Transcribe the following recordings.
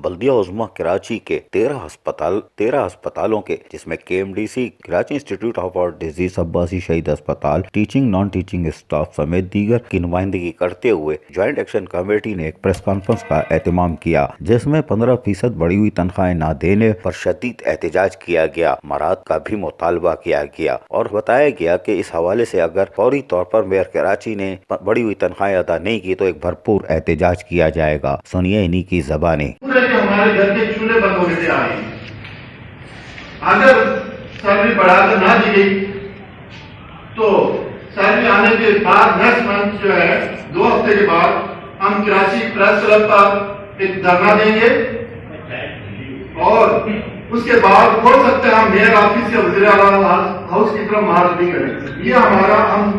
بلدیہ عظمیٰ کراچی کے 13 ہسپتالوں کے، جس میں KMDC Karachi institute of heart disease, Abbasi شہید اسپتال، ٹیچنگ نان ٹیچنگ اسٹاف سمیت دیگر کی نمائندگی کرتے ہوئے جوائنٹ ایکشن کمیٹی نے ایک پریس کانفرنس کا اہتمام کیا، جس میں 15% بڑھی ہوئی تنخواہیں نہ دینے پر شدید احتجاج کیا گیا، مراعات کا بھی مطالبہ کیا گیا اور بتایا گیا کہ اس حوالے سے اگر فوری طور پر میئر کراچی نے بڑھی ہوئی تنخواہیں ادا نہیں کی تو ایک بھرپور احتجاج کیا جائے گا۔ سنیے انہی کی زبانیں۔ ہمارے گھر کے چولہے بند ہونے سے آئے، اگر سیلری بڑھا کر نہ دی گئی تو سیلری آنے کے بعد نیکسٹ منتھ جو ہے 2 ہفتے کے بعد ہم کراچی پریس کلب پر ایک دھرنا دیں گے اور اس کے بعد ہو سکتا ہے ہم میئر آفس یا وزیر اعلیٰ ہاؤس کی طرف معرض بھی کریں۔ یہ ہمارا ہم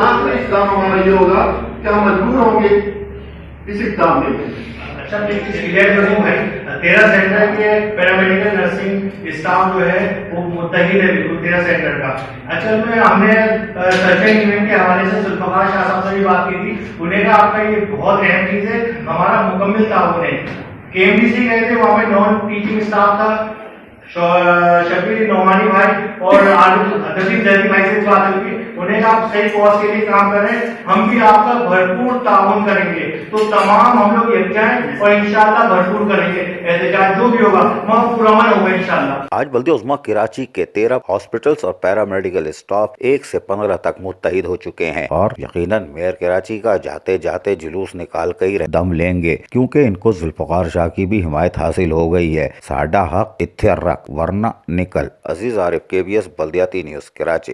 آخری اقدام ہمارا یہ ہوگا کہ ہم مجبور ہوں گے اس اقدام میں۔ 13 سینٹر کے پیرامیڈیکل نرسنگ اسٹاف جو ہے وہ متحد ہے بالکل 13 سینٹر کا۔ اصل میں ہم نے سرجن ایونٹ کے حوالے سے ذوالفقار شاہ صاحب سے بھی بات کی تھی، انہیں کہا آپ کا یہ بہت اہم چیز ہے، ہمارا مکمل تعاون ہے۔ KMDC گئے تھے، وہاں پہ نان ٹیچنگ اسٹاف تھا، شبیر نعمانی بھائی اور نظیم زیدی بھائی سے بات ہوئی، انہیں کہا آپ صحیح کاز کے لیے کام کر رہے ہیں، ہم بھی آپ کا بھرپور تعاون کریں گے، تو تمام ہم لوگ یکجا ہیں اور انشاءاللہ بھرپور کریں گے، احتجاج جو بھی ہوگا وہاں پورا امن ہوگا انشاءاللہ۔ آج بلدیہ عظمیٰ کراچی کے 13 ہاسپٹلز اور پیرامیڈیکل اسٹاف 1 سے 15 تک متحد ہو چکے ہیں اور یقیناً میئر کراچی کا جاتے جاتے جلوس نکال کر ہی دم لیں گے، کیونکہ ان کو ذوالفقار شاہ کی بھی حمایت حاصل ہو گئی ہے۔ ساڈا حق اتھے رکھ ورنہ نکل۔ عزیز عارف، KBS بلدیاتی نیوز، کراچی۔